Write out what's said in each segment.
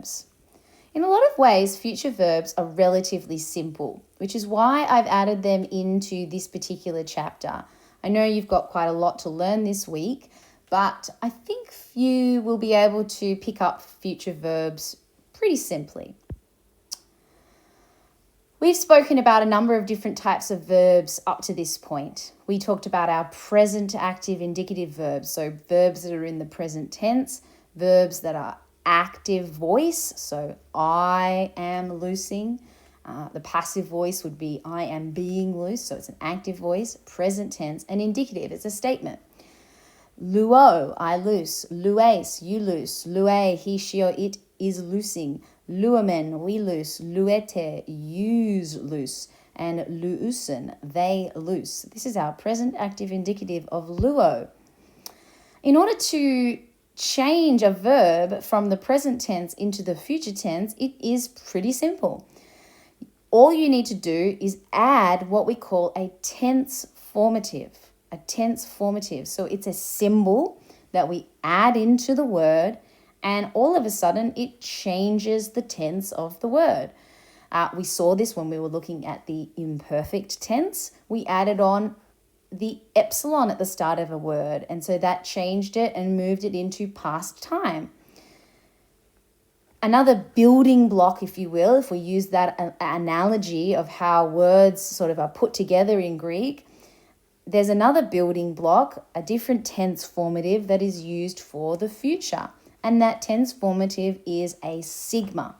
verbs. In a lot of ways, future verbs are relatively simple, which is why I've added them into this particular chapter. I know you've got quite a lot to learn this week, but I think you will be able to pick up future verbs pretty simply. We've spoken about a number of different types of verbs up to this point. We talked about our present active indicative verbs, so verbs that are in the present tense, verbs that are active voice, so I am loosing. The passive voice would be I am being loose, so it's an active voice, present tense, and indicative, it's a statement. Luo, I loose. Lues, you loose. Lue, he, she, or it is loosing. Luamen, we loose. Luete, use loose. And luusen, they loose. This is our present active indicative of luo. In order to change a verb from the present tense into the future tense, it is pretty simple. All you need to do is add what we call a tense formative. A tense formative. So it's a symbol that we add into the word, and all of a sudden it changes the tense of the word. We saw this when we were looking at the imperfect tense. We added on the epsilon at the start of a word, and so that changed it and moved it into past time. Another building block, if you will, if we use that analogy of how words sort of are put together in Greek, there's another building block, a different tense formative that is used for the future. And that tense formative is a sigma.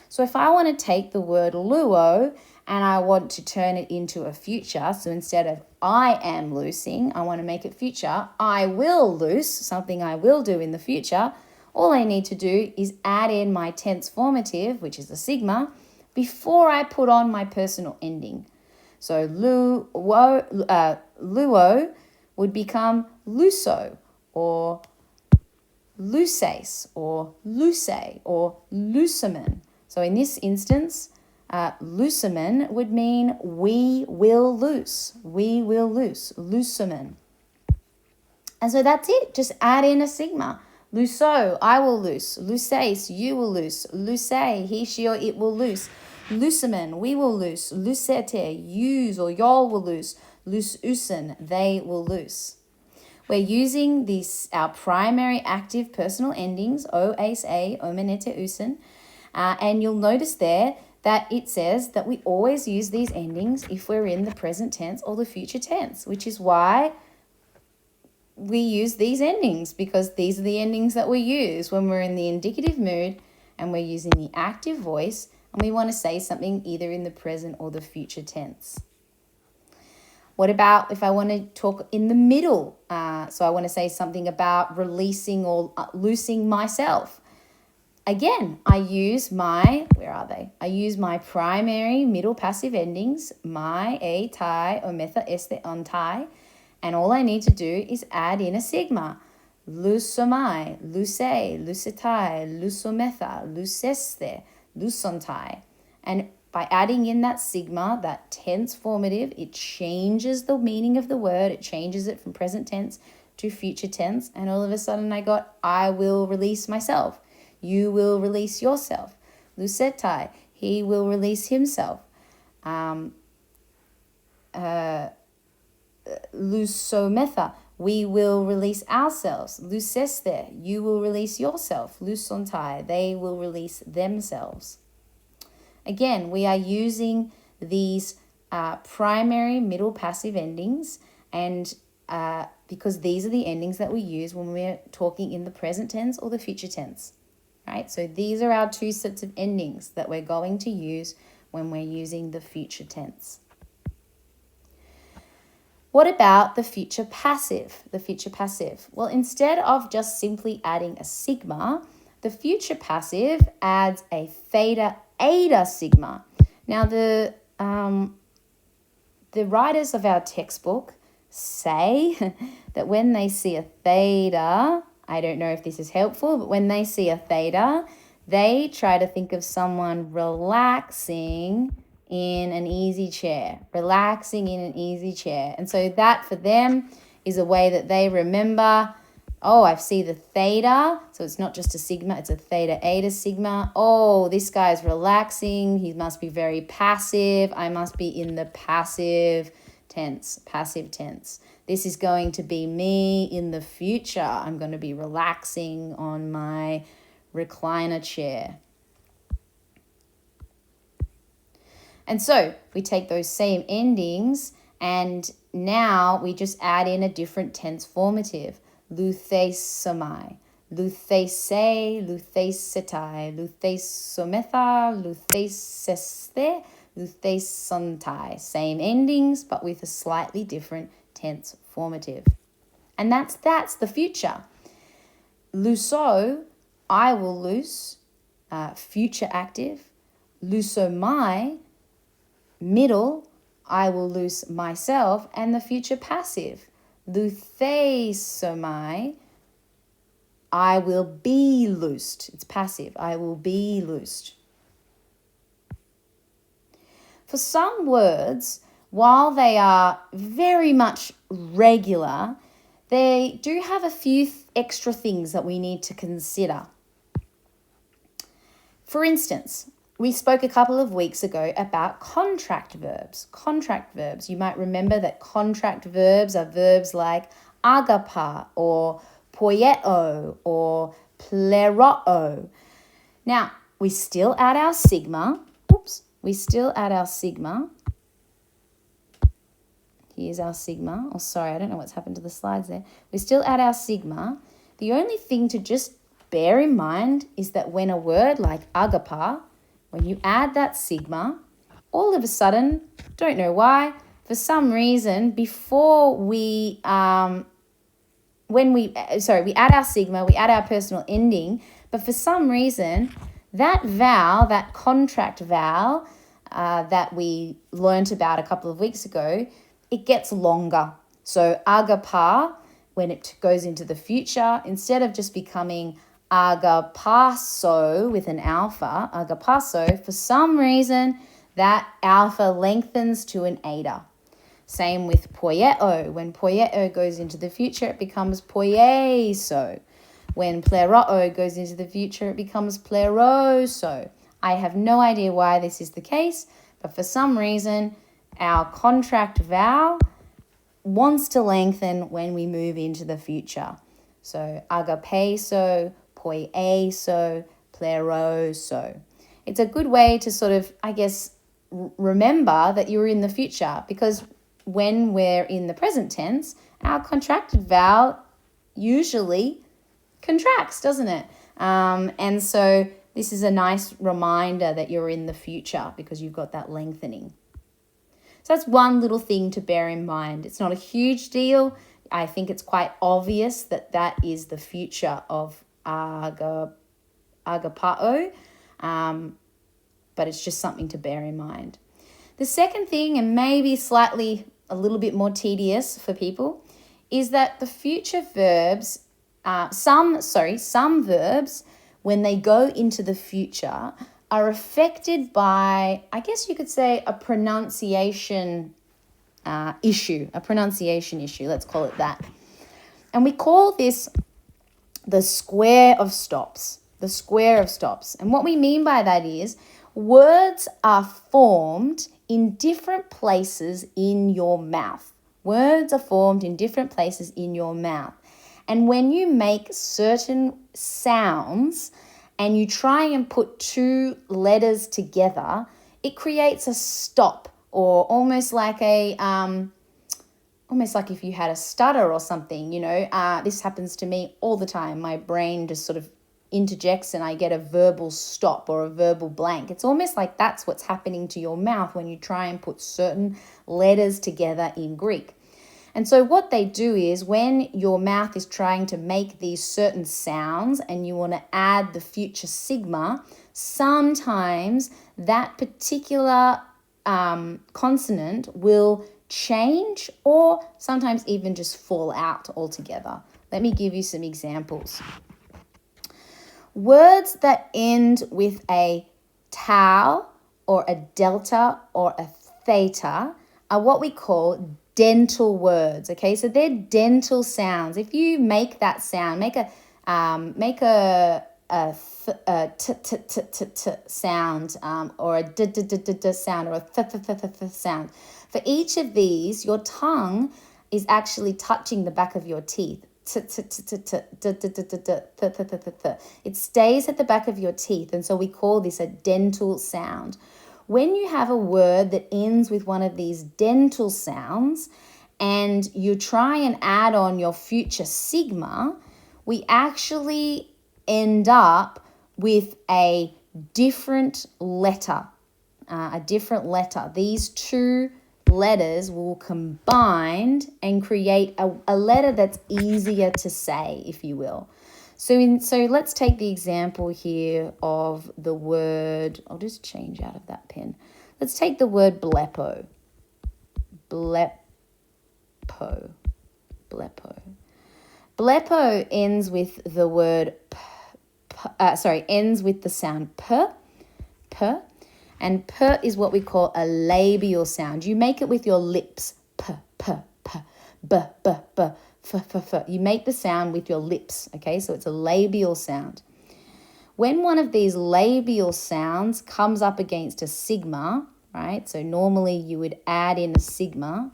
So if I want to take the word luo and I want to turn it into a future, so instead of I am loosing, I want to make it future, I will loose, something I will do in the future, all I need to do is add in my tense formative, which is a sigma, before I put on my personal ending. So luo would become luso, or luces, or luce, or lusamen. So in this instance, lusamen would mean we will loose, lusamen. And so that's it, just add in a sigma. Luso, I will loose. Luces, you will loose. Luce, he, she, or it will loose. Lusamen, we will loose. Lucete, yous or y'all will loose. Lususen, they will loose. We're using our primary active personal endings, o, ace, a, omenete, usen. And you'll notice there that it says that we always use these endings if we're in the present tense or the future tense, which is why we use these endings, because these are the endings that we use when we're in the indicative mood and we're using the active voice and we want to say something either in the present or the future tense. What about if I want to talk in the middle? So I want to say something about releasing or loosing myself. Again, I use my primary middle passive endings, my, a, tai, ometha, este, ontai. And all I need to do is add in a sigma. Lusomai, luce, lucetai, lusometha, luceste, lusontai. And by adding in that sigma, that tense formative, it changes the meaning of the word. It changes it from present tense to future tense. And all of a sudden I got, I will release myself. You will release yourself. Lucetai, he will release himself. Lusometha, we will release ourselves. Luceste, you will release yourself. Lusontai, they will release themselves. Again, we are using these primary middle passive endings, and because these are the endings that we use when we're talking in the present tense or the future tense, right? So these are our two sets of endings that we're going to use when we're using the future tense. What about the future passive? Well, instead of just simply adding a sigma, the future passive adds a theta eta sigma. Now, the writers of our textbook say that when they see a theta, I don't know if this is helpful, but when they see a theta, they try to think of someone relaxing in an easy chair, And so that for them is a way that they remember, Oh, I see the theta. So it's not just a sigma, it's a theta, eta, sigma. Oh, this guy's relaxing. He must be very passive. I must be in the passive tense, passive tense. This is going to be me in the future. I'm going to be relaxing on my recliner chair. And so we take those same endings and now we just add in a different tense formative. Luthesomai, luthese, luthesetai, luthesometha, lutheseste, luthesontai. Same endings, but with a slightly different tense formative. And that's the future. Luso, I will loose, future active. Lusomai, middle, I will loose myself, and the future passive. Luthesomai, I will be loosed. It's passive. I will be loosed. For some words, while they are very much regular, they do have a few extra things that we need to consider. For instance, we spoke a couple of weeks ago about contract verbs. Contract verbs. You might remember that contract verbs are verbs like agapa or poieo or pleroo. Now, we still add our sigma. Here's our sigma. Oh, sorry, I don't know what's happened to the slides there. We still add our sigma. The only thing to just bear in mind is that when a word like agapa, when you add that sigma, all of a sudden, don't know why, for some reason, before we add our sigma, we add our personal ending, but for some reason, that vowel, that contract vowel that we learnt about a couple of weeks ago, it gets longer. So agapa, when it goes into the future, instead of just becoming agapaso with an alpha, agapaso, for some reason, that alpha lengthens to an eta. Same with poieo. When poieo goes into the future, it becomes poieso. When pleroo goes into the future, it becomes pleroso. I have no idea why this is the case, but for some reason, our contract vowel wants to lengthen when we move into the future. So agapeso, poieso, pleroso. It's a good way to sort of, I guess, remember that you're in the future, because when we're in the present tense, our contracted vowel usually contracts, doesn't it? And so this is a nice reminder that you're in the future because you've got that lengthening. So that's one little thing to bear in mind. It's not a huge deal. I think it's quite obvious that that is the future of agapao, but it's just something to bear in mind. The second thing, and maybe slightly a little bit more tedious for people, is that the future verbs, some verbs, when they go into the future, are affected by, I guess you could say, a pronunciation issue, let's call it that. And we call this the square of stops, And what we mean by that is words are formed in different places in your mouth. And when you make certain sounds and you try and put two letters together, it creates a stop, or almost like if you had a stutter or something, this happens to me all the time. My brain just sort of interjects and I get a verbal stop or a verbal blank. It's almost like that's what's happening to your mouth when you try and put certain letters together in Greek. And so what they do is when your mouth is trying to make these certain sounds and you want to add the future sigma, sometimes that particular consonant will change or sometimes even just fall out altogether. Let me give you some examples. Words that end with a tau or a delta or a theta are what we call dental words, okay? So they're dental sounds. If you make that sound, make a t t t t t sound, or a d d d d d sound, or a th th th th th sound. For each of these, your tongue is actually touching the back of your teeth. It stays at the back of your teeth, and so we call this a dental sound. When you have a word that ends with one of these dental sounds and you try and add on your future sigma, we actually end up with a different letter. These two letters will combine and create a letter that's easier to say, if you will. So let's take the example here of the word. I'll just change out of that pen. Let's take the word blepo. Blepo ends with the word ends with the sound p. And p is what we call a labial sound. You make it with your lips. P, p, p, b, b, b, f, f, f. You make the sound with your lips, okay? So it's a labial sound. When one of these labial sounds comes up against a sigma, right? So normally you would add in a sigma,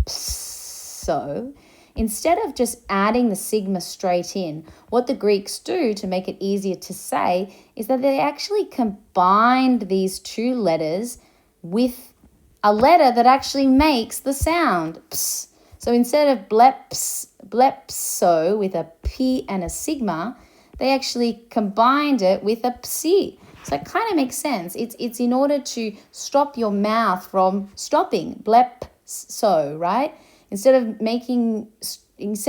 so instead of just adding the sigma straight in, what the Greeks do to make it easier to say is that they actually combined these two letters with a letter that actually makes the sound ps. So instead of blepso with a p and a sigma, they actually combined it with a psi. So it kind of makes sense. It's in order to stop your mouth from stopping, blepso, right? Instead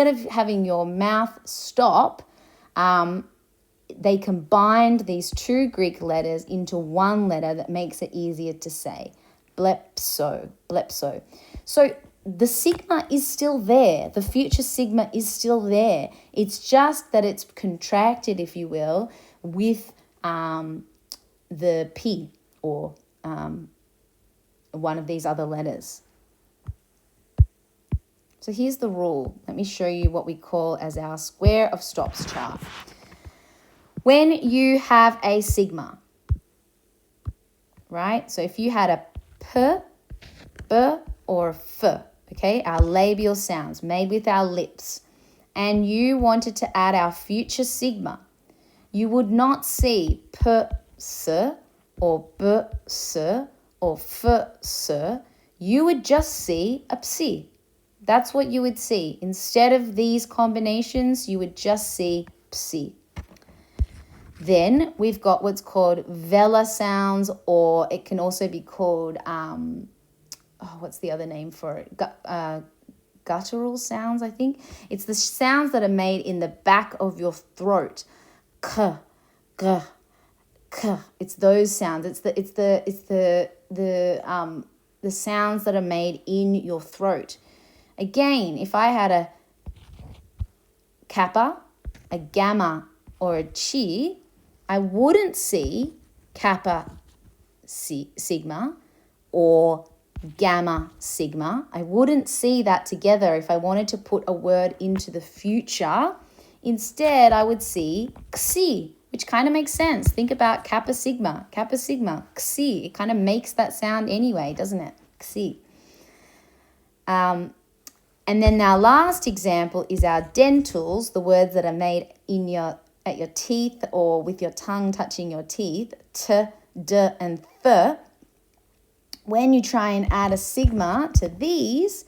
of having your mouth stop, they combined these two Greek letters into one letter that makes it easier to say. Blepso. So the sigma is still there. The future sigma is still there. It's just that it's contracted, if you will, with the P or one of these other letters. So here's the rule. Let me show you what we call as our square of stops chart. When you have a sigma, right? So if you had a p, b, or a f, okay, our labial sounds made with our lips, and you wanted to add our future sigma, you would not see p, s, or b, s, or f, s. You would just see a psi. That's what you would see. Instead of these combinations, you would just see psi. Then we've got what's called vela sounds, or it can also be called, what's the other name for it? Guttural sounds, I think. It's the sounds that are made in the back of your throat. K, g, k. It's those sounds. It's the sounds that are made in your throat. Again, if I had a kappa, a gamma, or a chi, I wouldn't see kappa sigma or gamma sigma. I wouldn't see that together if I wanted to put a word into the future. Instead, I would see xi, which kind of makes sense. Think about kappa sigma, xi. It kind of makes that sound anyway, doesn't it? Xi. And then our last example is our dentals, the words that are made at your teeth or with your tongue touching your teeth, t, d, and th. When you try and add a sigma to these,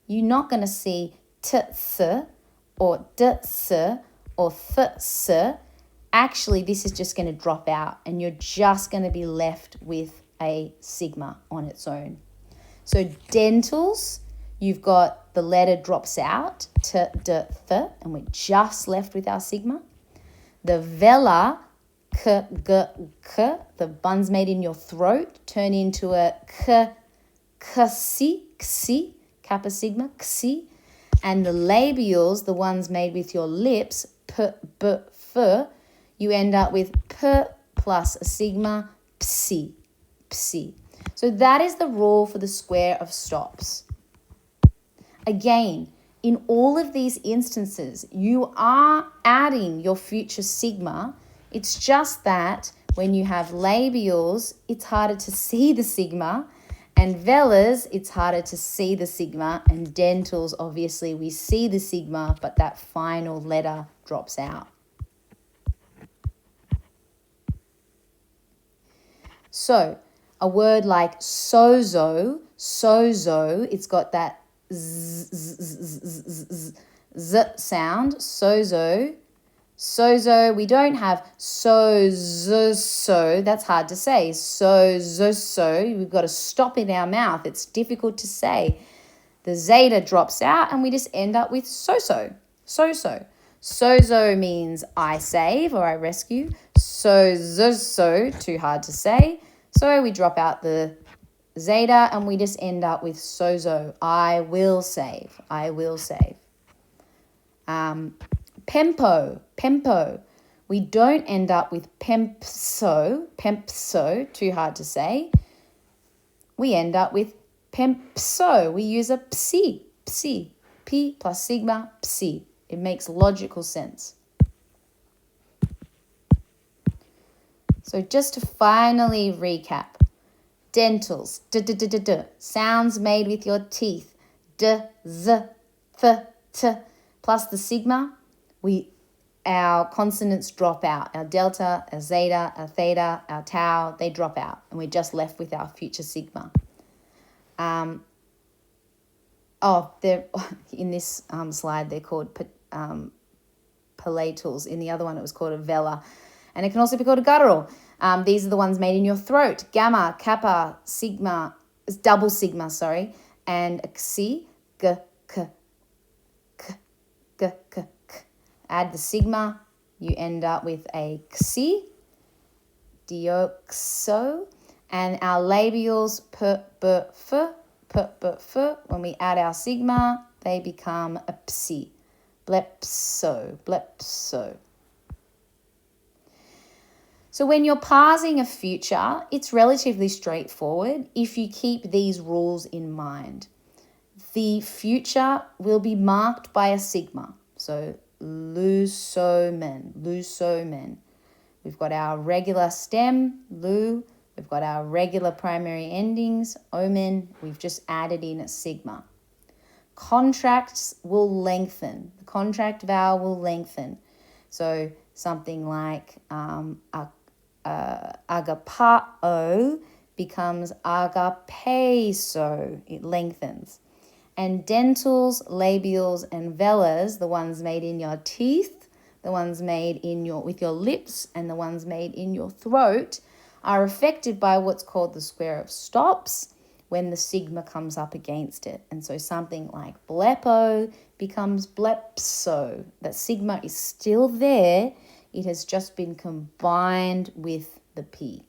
you're not going to see t, th, or d, s, or th, s. Actually, this is just going to drop out and you're just going to be left with a sigma on its own. So dentals, you've got the letter drops out, t, d, th, and we're just left with our sigma. The vela, k, g, k, the buns made in your throat, turn into a k, xi, kappa sigma, xi. And the labials, the ones made with your lips, p, b, f, you end up with p plus a sigma, psi. So that is the rule for the square of stops. Again, in all of these instances, you are adding your future sigma. It's just that when you have labials, it's harder to see the sigma, and velars, it's harder to see the sigma, and dentals, obviously, we see the sigma, but that final letter drops out. So, a word like sozo, it's got that z sound, sozo. We don't have so, that's hard to say. So, we've got to stop in our mouth. It's difficult to say. The zeta drops out and we just end up with so-so. Sozo means I save or I rescue. So, too hard to say. So we drop out the zeta and we just end up with sozo. I will save. Pempo. We don't end up with pempso, too hard to say. We end up with pempso. We use a psi. P plus sigma, psi. It makes logical sense. So just to finally recap, dentals, d, sounds made with your teeth, d, z, th, t, plus the sigma, our consonants drop out. Our delta, our zeta, our theta, our tau, they drop out, and we're just left with our future sigma. In this slide, they're called palatals. In the other one, it was called a velar. And it can also be called a guttural. These are the ones made in your throat. Gamma, kappa, sigma, double sigma, and a xi, g, k, k, g, k, k. Add the sigma, you end up with a xi, dioxo, and our labials, p, b, f, when we add our sigma, they become a psi, blepso. So when you're parsing a future, it's relatively straightforward if you keep these rules in mind. The future will be marked by a sigma. So lusomen. We've got our regular stem, lu. We've got our regular primary endings, omen. We've just added in a sigma. Contracts will lengthen. The contract vowel will lengthen. So something like agapao becomes agapeso. It lengthens. And dentals, labials, and velars, the ones made in your teeth, the ones made with your lips, and the ones made in your throat, are affected by what's called the square of stops when the sigma comes up against it. And so something like blepo becomes blepso. That sigma is still there. It has just been combined with the P.